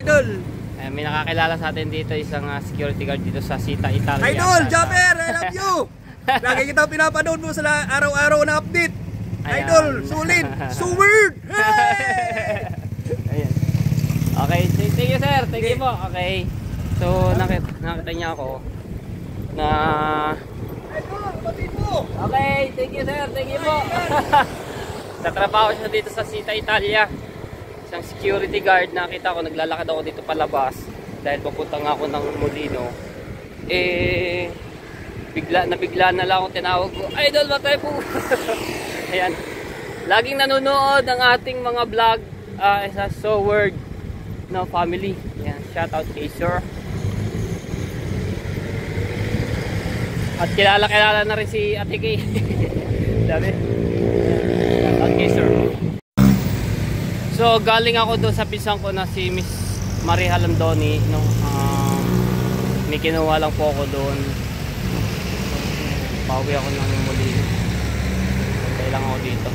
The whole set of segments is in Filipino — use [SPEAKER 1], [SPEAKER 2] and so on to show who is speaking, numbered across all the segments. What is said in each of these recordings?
[SPEAKER 1] Idol!
[SPEAKER 2] May nakakilala sa atin dito, isang security guard dito sa Sita, Italia.
[SPEAKER 1] Idol! Jumper! I love you! Lagi kita pinapanood mo sa araw-araw na update. Ayan. Idol! Sulit! Suword! Hey!
[SPEAKER 2] Ayan. Okay, thank you sir. Thank you po. Okay. So, nakita niya ako na...
[SPEAKER 1] Idol! Batid mo!
[SPEAKER 2] Okay, thank you sir. Thank you po. Tatrabaho siya dito sa Sita, Italia. Isang security guard. Nakita ko, naglalakad ako dito palabas dahil papunta nga ako ng Molino. Bigla na lang akong tinawag ko, Idol, batay po. Ayan. Laging nanonood ang ating mga vlog sa Soward no family. Ayan, shout out kay sir. At kilala na rin si Ate Kay. Sabi. Shout out kay sir. So galing ako doon sa pisang ko na si Miss Marie Halandoni, no. May kinuha lang po ako doon. Pauwi ako ng Molino. Kailangan ako dito.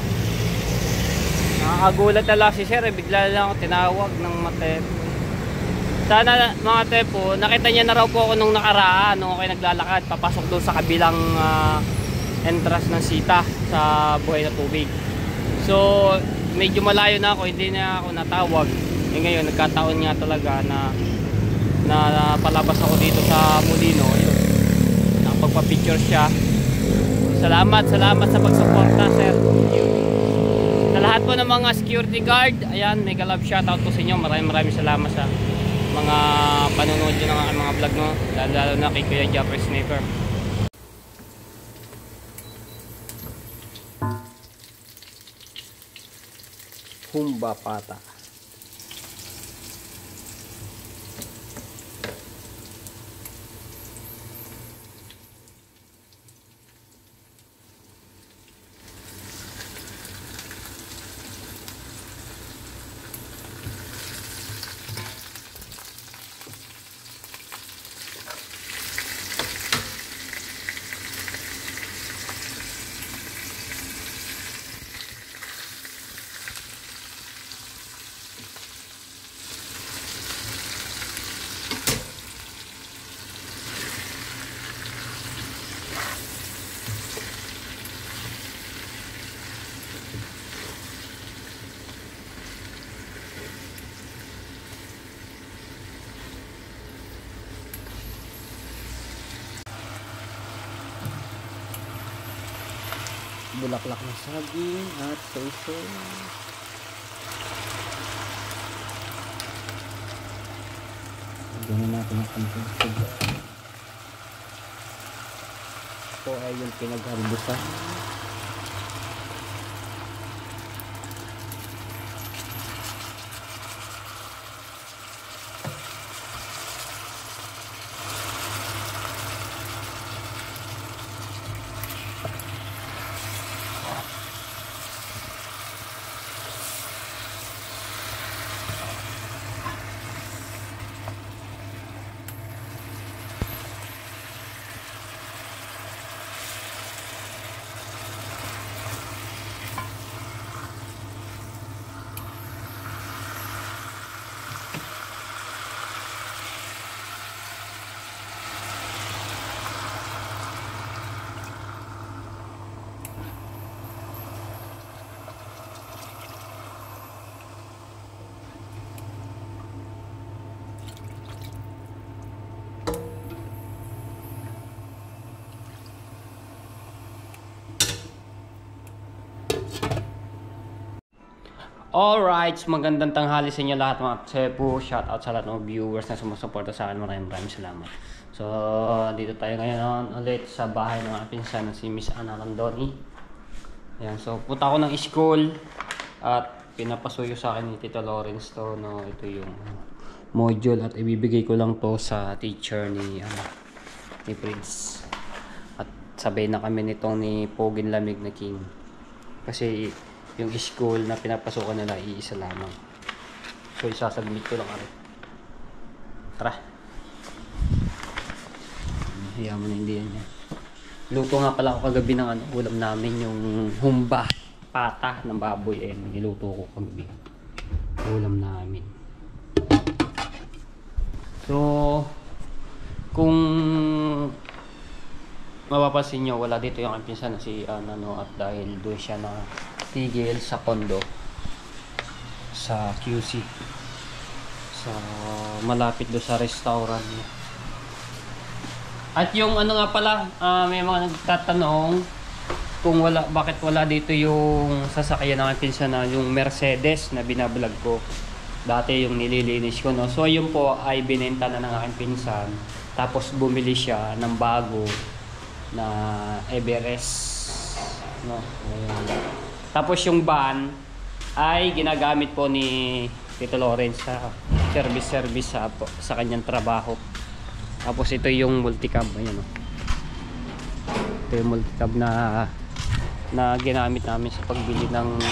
[SPEAKER 2] Nakakagulat na lang si sir, bigla lang ako tinawag ng matepo. Sana mga tepo, nakita niya na raw po ako nung nakaraan nung ako naglalakad papasok doon sa kabilang entrance ng Sita sa Buhay na Tubig. So medyo malayo na ako, hindi na ako natawag. Ngayon nagkataon nga talaga na palabas ako dito sa Molino. Nakapagpa-picture siya. Salamat sa pagsuporta sir. Sa lahat po ng mga security guard, ayan, mega love shoutout po sa inyo. Maraming salamat sa mga panonood nyo ng mga vlog, no? Lalo na kay Kuya Japper Sniper. Humba pata. Bulaklak ng saging at soy. Lagyan natin ang konting sugar. Ito ay yung pinagharbusan. Alright, magandang tanghali sa inyo lahat mga Tsepo. Shoutout sa lahat ng viewers na sumusuporta sa akin. Maraming salamat. So, dito tayo ngayon ulit sa bahay ng aking pinsan na si Miss Ana Halandoni. Ayan, so punta ako ng school at pinapasuyo sa akin ni Tito Lawrence to, no. Ito yung module at ibibigay ko lang to sa teacher ni Prince. At sabay na kami nitong ni Pogin Lamig na King. Kasi yung school na pinapasukan nila iisa lamang. So isasubmit ko lang rin. Tara. Hayaan mo na, hindi yan. Luto nga pala ako kagabi ng ulam namin, yung humba pata ng baboy. Niluto ko kagabi. Ulam namin. So, kung mapapansin nyo, wala dito yung aking pinsan na si Anano, at dahil doon siya na tigil sa condo sa QC, sa malapit doon sa restaurant niya. At yung ano nga pala, may mga nagtatanong kung bakit wala dito yung sasakyan ng aking pinsan na yung Mercedes na binablog ko dati, yung nililinis ko, no? So yun po ay binenta na ng aking pinsan, tapos bumili siya ng bago na Everest, no? Ayan. Tapos yung van ay ginagamit po ni Tito Lawrence sa service sa kanyang trabaho. Tapos ito yung multicab, ayan, oh. Ito yung multicab na ginamit namin sa pagbili ng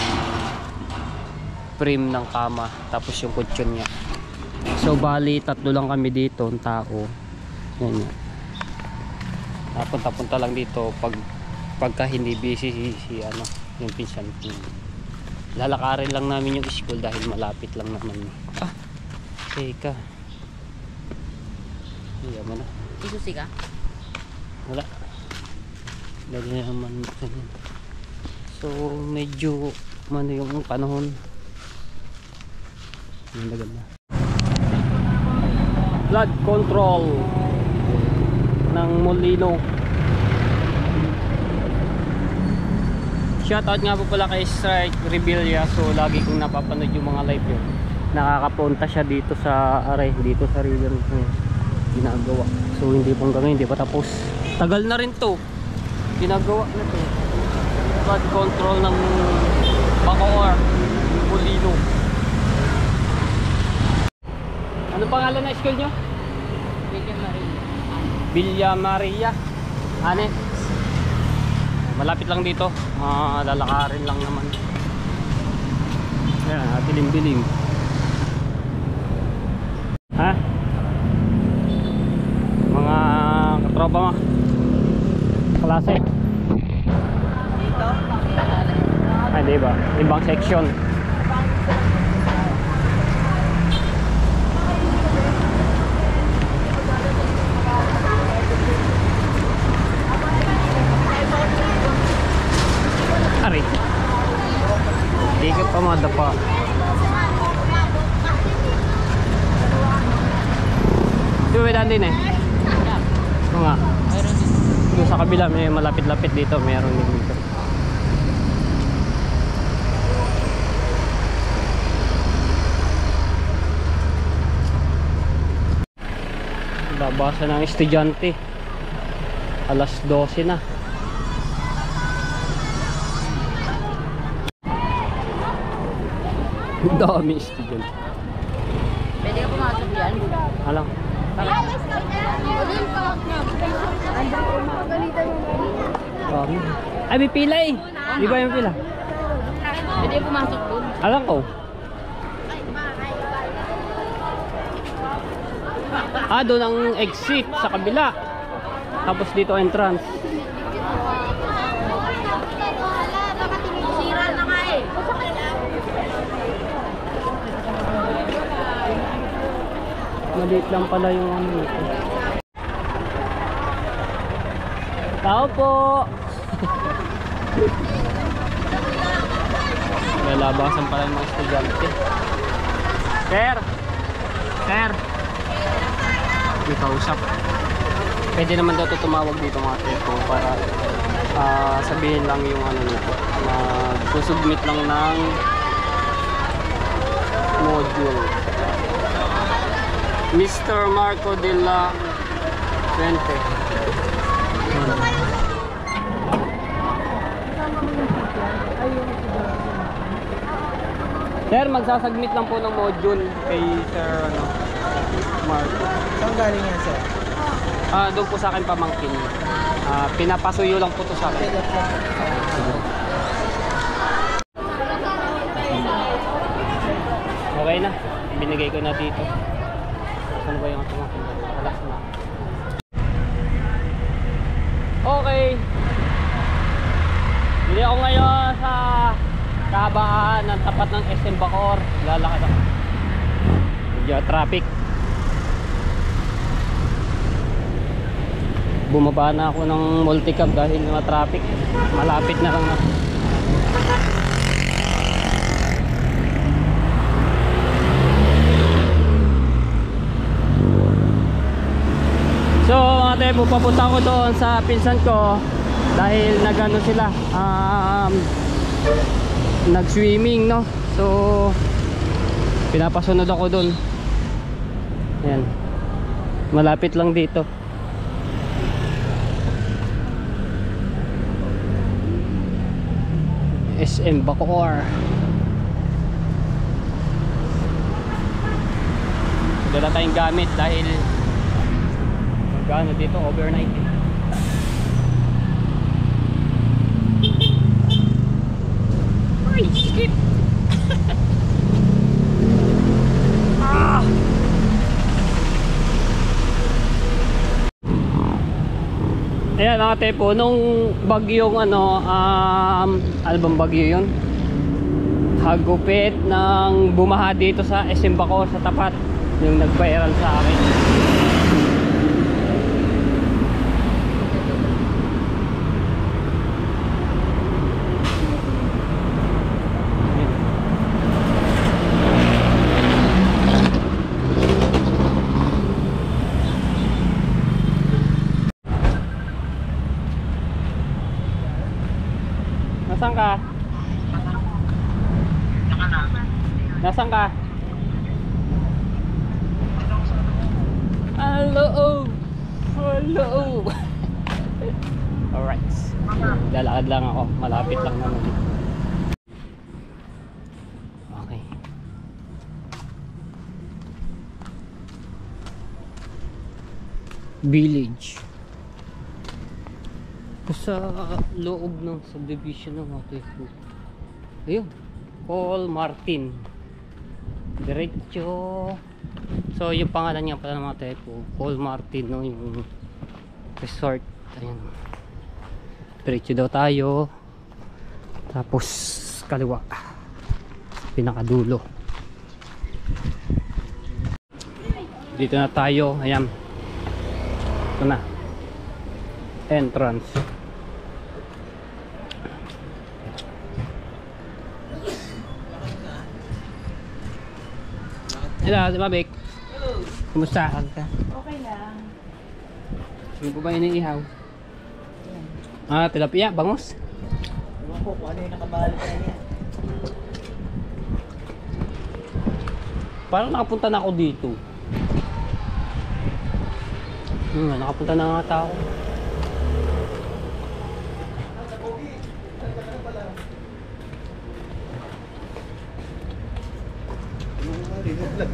[SPEAKER 2] frame ng kama, tapos yung kutsyon niya. So bali tatlo lang kami dito, ang tao. Ayan, punta lang dito pagka hindi busy si yung pinsan ko. Lalakarin lang namin yung school dahil malapit lang naman. Teka. Yaman na.
[SPEAKER 3] Isusi ka?
[SPEAKER 2] Wala. Dali naman. So medyo yung panahon. Nagad na. Flood control ng Molino. Shoutout nga po pala kay Strike Rebilla. So lagi kong napapanood yung mga live yun. Nakakapunta siya dito sa dito sa river ginagawa. So hindi pong gano'n, hindi pa tapos. Tagal na rin to ginagawa na to. Flood control ng Bacoor, Molino. Ano pangalan na school nyo?
[SPEAKER 3] Villa Maria.
[SPEAKER 2] Villa Maria. Ane? Malapit lang dito. Lalakarin lang naman. Ayan, dilim-dilim. Ha? Mga katropa mo? Klase?
[SPEAKER 3] Dito?
[SPEAKER 2] Ay, di ba? Ibang section. Ari. Di ka pa madapa. Di ba din eh? Oo nga.
[SPEAKER 3] Mayroon dito.
[SPEAKER 2] Doon sa kabila may malapit-lapit dito, mayroon din dito. Babasa ng estudyante. Alas 12 na. Dami estudyante.
[SPEAKER 3] Pwede ka pumasok yan?
[SPEAKER 2] Alam. Dami. Ay, may pila eh. Di ba yung pila?
[SPEAKER 3] Pwede ka pumasok doon?
[SPEAKER 2] Alam ko. Doon ang exit sa kabila. Tapos dito entrance.
[SPEAKER 3] Sira na nga eh.
[SPEAKER 2] Maliit lang pala yung ano nito. Tao po. Lalabasan pala yung mga estudyante. Sir. Sir. May kausap. Pwede naman daw tumawag dito mga tepo para sabihin lang yung ano nito. Susubmit lang ng module. Mr. Marco de la Fuente. Sir, magsasubmit lang po ng module kay Sir Marco.
[SPEAKER 4] Saan galing yan, sir?
[SPEAKER 2] Doon po sa akin pamangkin. Pinapasuyo lang po to sa akin. Okay na. Binigay ko na dito. Saan ba yung pamangkin? Alas na. Okay. Hindi ako ngayon sa kahabaan ng tapat ng SM Bacoor. Lalakad ako. Medyo traffic. bumaba na ako ng multicab dahil ma-traffic. Malapit na lang ako. So mga tepo, papunta ko doon sa pinsan ko dahil nagano sila, nag-swimming, no? So pinapasunod ako doon. Ayan, malapit lang dito. SM Bacoor. Dala tayong gamit dahil magkano dito overnight. Ay, skip. Ayan mga tepo, nung bagyong ano bang bagyo yun? Hagupit ng bumaha dito sa SM Bacoor sa tapat, yung nag-viral sa akin. Nasaan ka? Nasaan ka? Hello! Hello! Alright. Lalakad lang ako. Malapit lang naman. Okay. Village. Sa loob ng subdivision ng Motepo. Ayun, Paul Martin. Diretso. So yung pangalan niya pala ng Motepo, Paul Martin, no, yung resort. Ayun. Diretso daw tayo. Tapos kaliwa. Pinakadulo. Dito na tayo. Ayan. Ito na. Entrance. Hello, si Mabik. Hello. Kumusta?
[SPEAKER 3] Okay lang.
[SPEAKER 2] Ano po ba iniihaw? Tilapia, bangus.
[SPEAKER 4] Ewan ko kung ano yung nakabalik na niya.
[SPEAKER 2] Parang nakapunta na ako dito. Nakapunta na nga tao.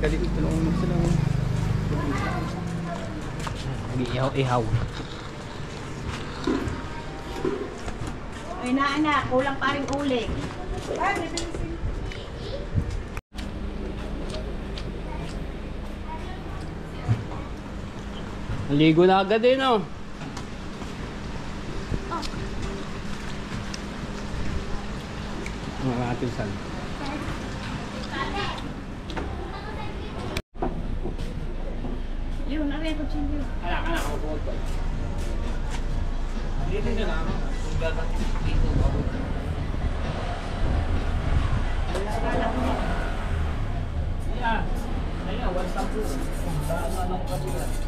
[SPEAKER 1] Kalikot ko lang sila.
[SPEAKER 2] Ihaw-ihaw.
[SPEAKER 3] Ay na anak, kulang pa rin uling.
[SPEAKER 2] Ligo na agad eh, no? Mga ating sal.
[SPEAKER 3] Yun, narin ko siya yun.
[SPEAKER 2] Anak, ako po. Dito na lang. Kung gagawin dito, bago. Yeah. Ayun, one stop po. Ano ko dito?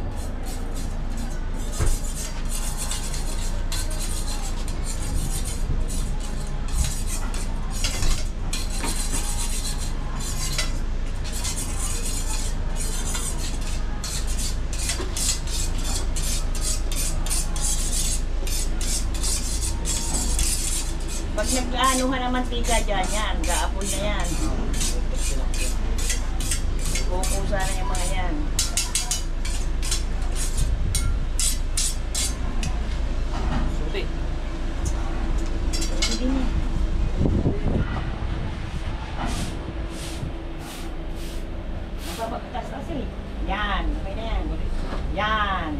[SPEAKER 3] Pag nag-aanuhan ng mantika dyan, yan, gaapoy na yan. Kukusa na yung mga yan.
[SPEAKER 2] Suti.
[SPEAKER 3] Hindi niya. Mapapagtas kasi. Yan, okay na yan. Yan.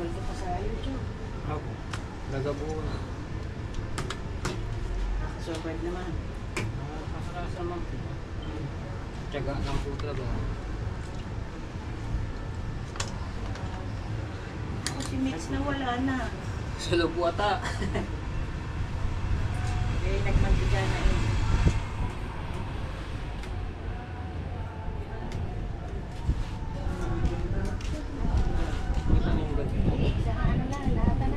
[SPEAKER 3] sweldo pa sa YouTube.
[SPEAKER 2] Ako. Nagabuo na.
[SPEAKER 3] Survive naman.
[SPEAKER 2] Kasarasa naman po. Tiyaga lang po talaga.
[SPEAKER 3] Ako si Mix na wala na.
[SPEAKER 2] Sa loob po ata.
[SPEAKER 3] Eh, nagmantiga na eh. Sa ano lang, lahat na.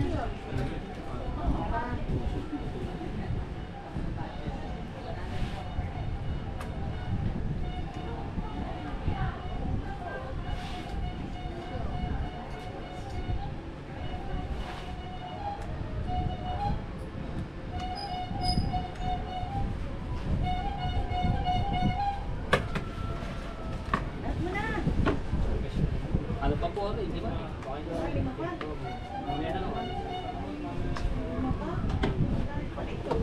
[SPEAKER 3] Lahat mo na.
[SPEAKER 2] Ano pa po ano, di ba?
[SPEAKER 3] Lima pa.
[SPEAKER 2] Mamaya na naman.
[SPEAKER 3] Lima pa. Palito.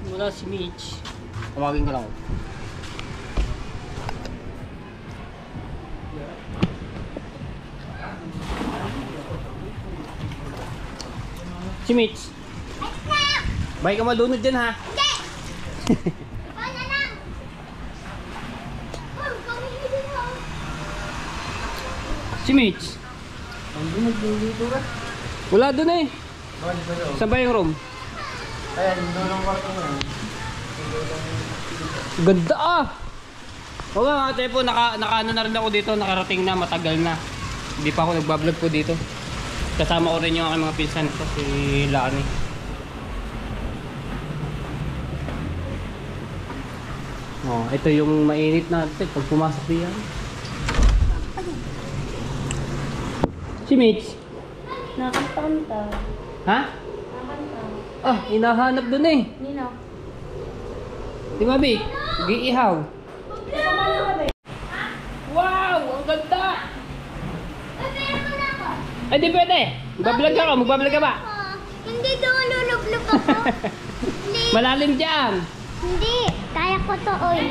[SPEAKER 2] Wala si Mitch. Tawagin ko lang. Si Mitch. Bahay ka malunod dyan ha. Si Mitch. Wala dun eh. Saan ba yung room?
[SPEAKER 4] Ayan, doon ang kwarto mo.
[SPEAKER 2] Ganda ah! Oo nga ate po, naka-ano na rin ako dito, nakarating na, matagal na. Hindi pa ako nagbablog po dito. Kasama ko rin yung aking mga pinsan ko, si Lani. Oh, ito yung mainit natin pag pumasok diyan. Si Mitch.
[SPEAKER 5] Nakakanta.
[SPEAKER 2] Ha?
[SPEAKER 5] Nakakanta.
[SPEAKER 2] Ah, hinahanap dun eh.
[SPEAKER 5] Nino?
[SPEAKER 2] Di ba, Bi? Giihaw. Wow! Ang ganda! Ay, di pwede. Magbablog ka, magbablog ka ba?
[SPEAKER 5] Hindi doon lulublog ako. Hindi.
[SPEAKER 2] Malalim dyan.
[SPEAKER 5] Hindi. Kaya ko to, oy.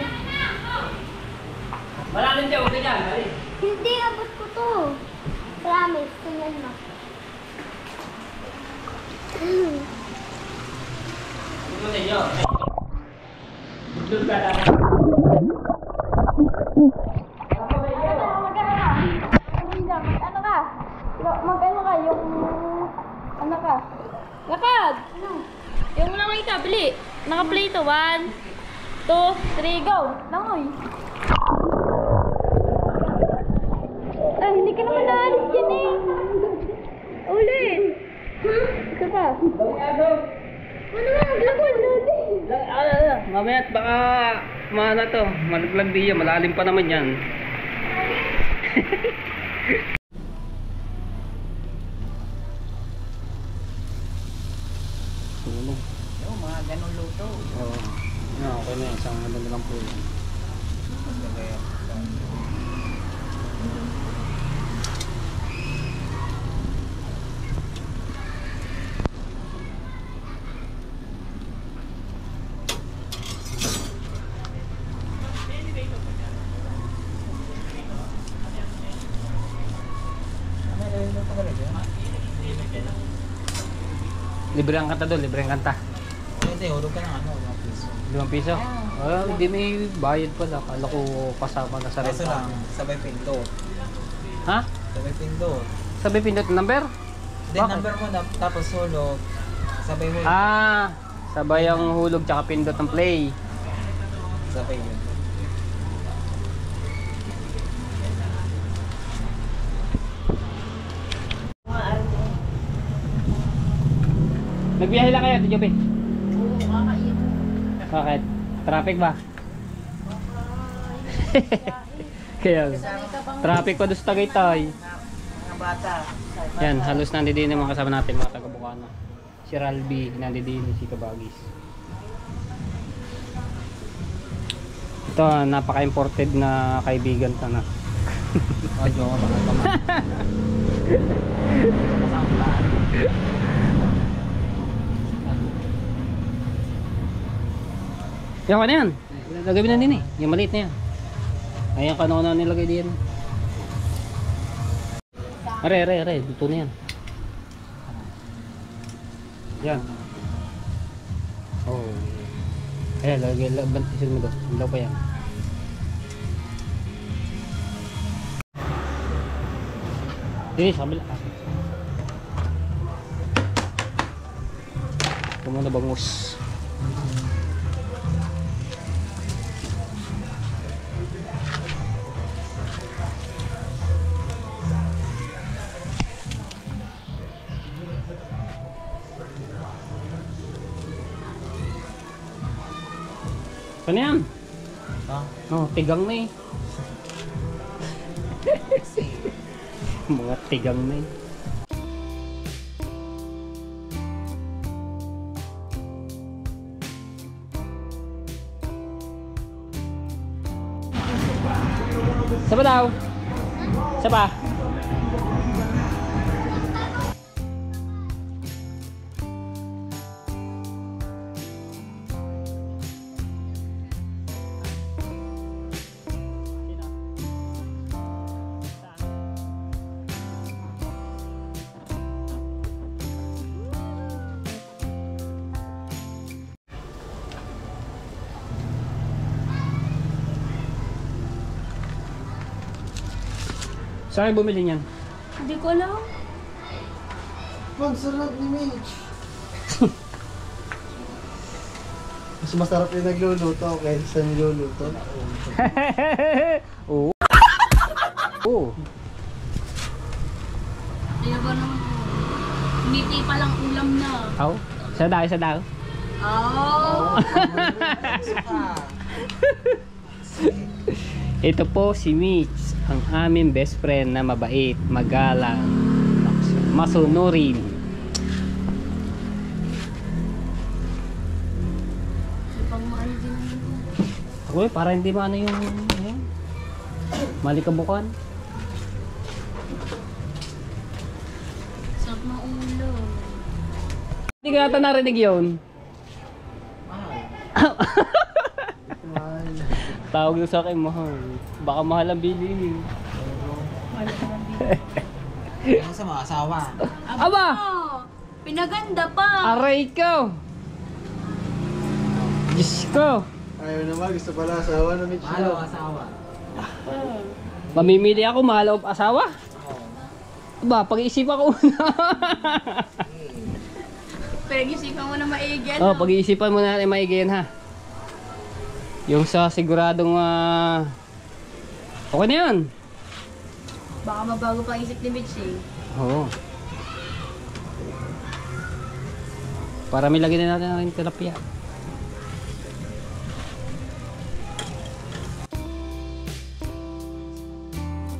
[SPEAKER 2] Malalim dyan, huwag ka dyan. Dali.
[SPEAKER 5] Hindi, abot ko to. Promise. Tingnan mo.
[SPEAKER 2] Ito sa inyo. Doon ka na.
[SPEAKER 5] Ano ka? Mag-ano ka? Yung... Ano ka? Lakad! Ano? Yung nakita, bili. Naka-play to. 1, 2, 3, go! Langoy! Ay, hindi ka naman naalis dyan eh. Ulit! Ito pa. Ano nga? Maglakad natin.
[SPEAKER 2] Mamaya at baka maana to. Malaglag di yan. Malalim pa naman yan. Tulog.
[SPEAKER 3] Yung mga ganun luto.
[SPEAKER 2] Oo. Okay na yan. Isang ano na lang po yan. Libre ang kanta doon, libre ang kanta.
[SPEAKER 4] Hindi, hulog ka ng ano, 1 piso.
[SPEAKER 2] 5 piso? Hindi may bayad pala. Kala ko kasama na sa
[SPEAKER 4] Kaso
[SPEAKER 2] renta.
[SPEAKER 4] lang, sabay pindot.
[SPEAKER 2] Ha?
[SPEAKER 4] Sabay pindot.
[SPEAKER 2] Sabi pindot number?
[SPEAKER 4] Then
[SPEAKER 2] Bakit?
[SPEAKER 4] number mo na, tapos hulog. Sabay hulog.
[SPEAKER 2] Ah, sabay ang hulog tsaka pindot ng play.
[SPEAKER 4] Sabay yun.
[SPEAKER 3] Mga ano.
[SPEAKER 2] Nagbiyahe lang kayo, Tijope?
[SPEAKER 3] Oo, kakain.
[SPEAKER 2] Bakit? Traffic ba? Kaya, traffic pa doon sa Tagaytay.
[SPEAKER 3] Mga bata.
[SPEAKER 2] Yan, halos nandito yung mga kasama natin, mga taga-Bukana. Si Ralby, nandito si Kabagis. Ito, napaka-imported na kaibigan ka na.
[SPEAKER 4] Medyo ako
[SPEAKER 2] Yan ka na yan. Lagay mo na din eh. Yung maliit na yan. Ayan ka na nilagay din. Are. Dito na yan. Yan. Oh. Ayan, lagay. Bantisin mo doon. Hilaw pa yan. Dini, sa kabila. Ito muna bangus. Ano yan?
[SPEAKER 4] Ha?
[SPEAKER 2] Oh, tigang na eh. Mga tigang na eh. Saba daw? Saba? Saan kayo bumili niyan?
[SPEAKER 5] Hindi ko alam.
[SPEAKER 6] Ang sarap ni Mitch. Mas masarap yung nagluluto kaysa sa niluluto.
[SPEAKER 2] Oo. Oo.
[SPEAKER 5] Ano ba naman? Ngiti pa lang ulam na.
[SPEAKER 2] Aw, isa daw.
[SPEAKER 5] Oh!
[SPEAKER 2] Ito po si Mitch, ang aming best friend na mabait, magalang, masunurin.
[SPEAKER 5] Ipang maano din naman.
[SPEAKER 2] Uy, para hindi maano yung malikabukan.
[SPEAKER 5] Sarap ng ulam.
[SPEAKER 2] Hindi ko yata narinig yun. Tawag na sa akin, mahal. Baka mahal ang bilihin.
[SPEAKER 4] Ano sa mga asawa?
[SPEAKER 2] Aba!
[SPEAKER 5] Pinaganda pa!
[SPEAKER 2] Aray ko! Diyos ko!
[SPEAKER 6] Ayaw naman, gusto pala asawa na Mitch.
[SPEAKER 4] Mahal ang asawa.
[SPEAKER 2] Mamimili ako, mahal o asawa? Aba, pag-iisipan ko muna.
[SPEAKER 5] Pag-isipan mo na maigi.
[SPEAKER 2] Oh, pag-iisipan mo natin maigi yan, ha? Yung sa siguradong okay na yun.
[SPEAKER 5] Baka mabago pa ang isip ni Mitch eh.
[SPEAKER 2] Oo. Para may lagyan na natin ng tilapia.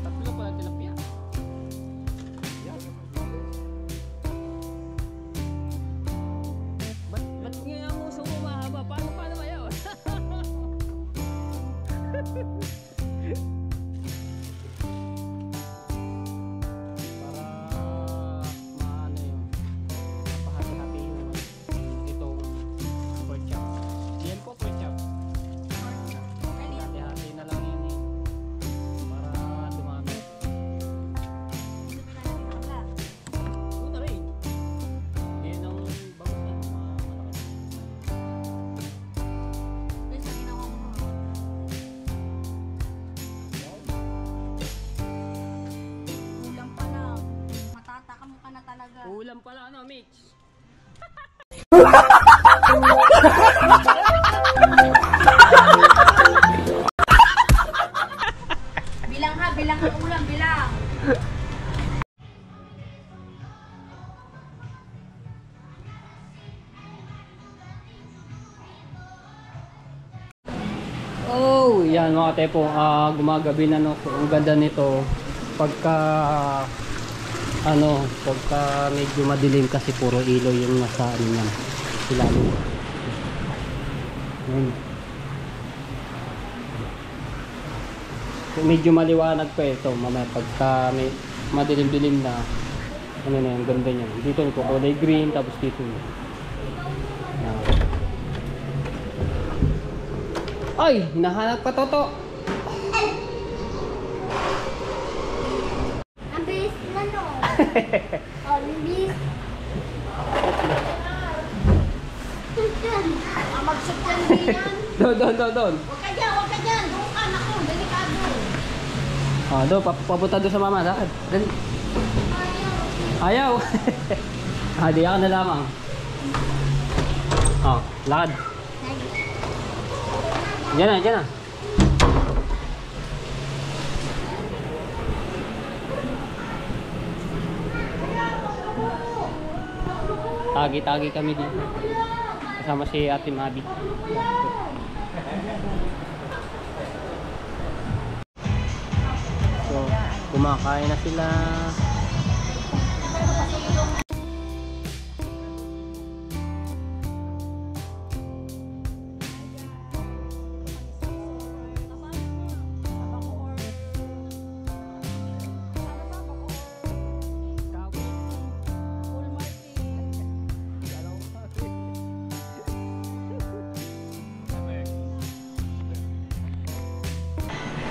[SPEAKER 2] Tatlo pala tilapia. Ba't nga ang uso mo mahaba? Paano ba yun? Maano yun, pahati-hati yung itong pork chop. Yan po pork chop. Hati-hati na lang yun eh, para dumami. Puta rin. Yan ang bangus na malaki.
[SPEAKER 5] Ulam pa na. Matatakam ka na talaga.
[SPEAKER 2] Ulam pala ano, Mitch?
[SPEAKER 5] Bilang ang ulam, bilang.
[SPEAKER 2] Oh, yan mga tepo, gumagabi na no. So, ang ganda nito pagka pagka medyo madilim kasi puro ilaw yung nasa ano niyan. Ilalim. Yan. So, medyo maliwanag pa ito mamaya pagka may madilim-dilim na Ano na yung ganda niya. Dito nagkukulay green, tapos dito na. Ay! Hinahanap pa Toto!
[SPEAKER 5] Ang bilis na no. Oh, ang bilis. Mag-shoot yan din yan.
[SPEAKER 2] Doon.
[SPEAKER 5] Huwag ka dyan. Doon ka, naku. Delikado.
[SPEAKER 2] Ah, doon. Papunta doon sa mama. Lakad. Dali. Ayaw. Di ako na lamang. Oh, lakad. Diyan na. Tagi-tagi kami dito. Kasama si Ate Mabi. So, kumakain na sila.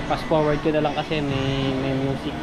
[SPEAKER 2] Fast forward ko na lang kasi may music.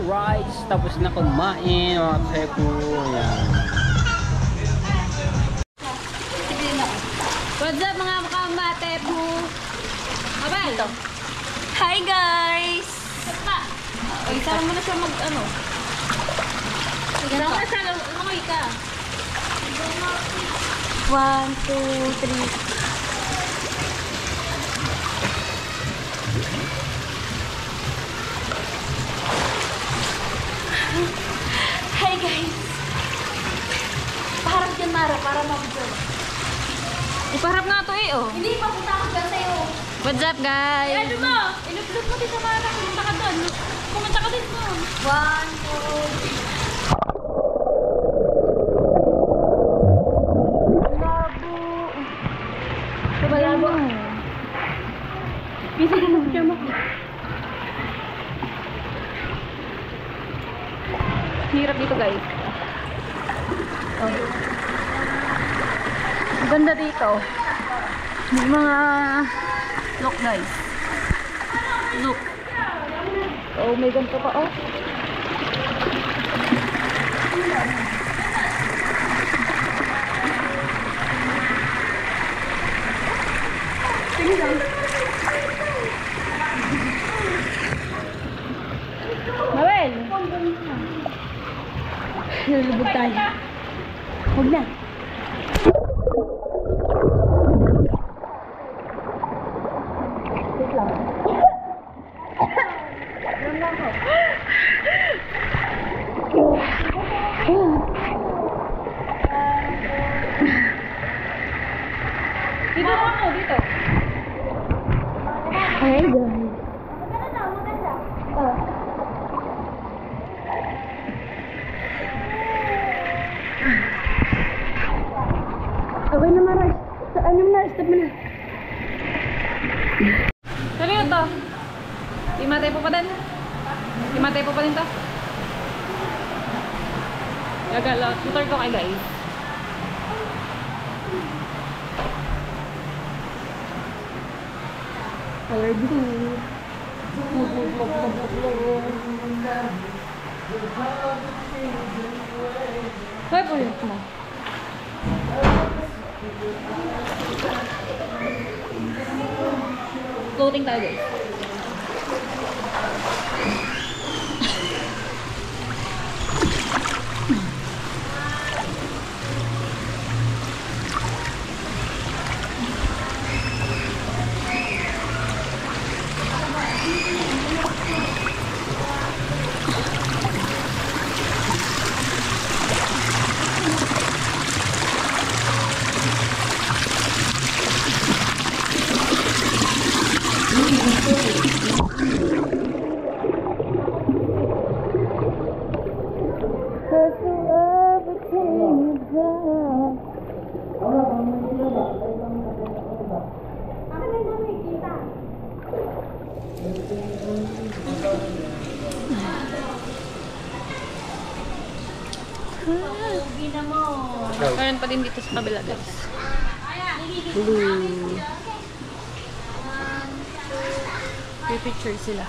[SPEAKER 2] Alright, tapos na kumain mga tepo. Ayan.
[SPEAKER 5] What's up mga kamate po? Abel! Hi guys! Ay, sarang mo na siya mag-ano. Sarang na siya, lumangoy ka. 1, 2, 3. Hi guys! Paharap dyan Mara, para mabigyan.
[SPEAKER 2] Ipaharap nga to eh, oh.
[SPEAKER 5] Hindi, papunta ako dyan sa'yo.
[SPEAKER 2] What's up, guys?
[SPEAKER 5] Ano mo? Inuplot mo din sa Mara. Pumunta ka doon. Pumunta ka din mo. 1, 2, 3. Malabo. Bisa ka nang siya mo. Hirap dito, guys. Oh. Ganda dito. May mga look guys. Look. Oh, may ganito pa oh. Sige lang. Mabel. Nalulubog tayo. Huwag na. Dito ako, dito. Hey guys. Maganda. Okay na Mara. Ano na, stop mo na. Sino to? Imatay po pa din. Imatay po pa din to. Gagala, tutor ko kay guys. Color blue. Hoy po yun mo. Floating tayo guys. Meron pa din dito sa kabila guys. Blue. Pipicture sila.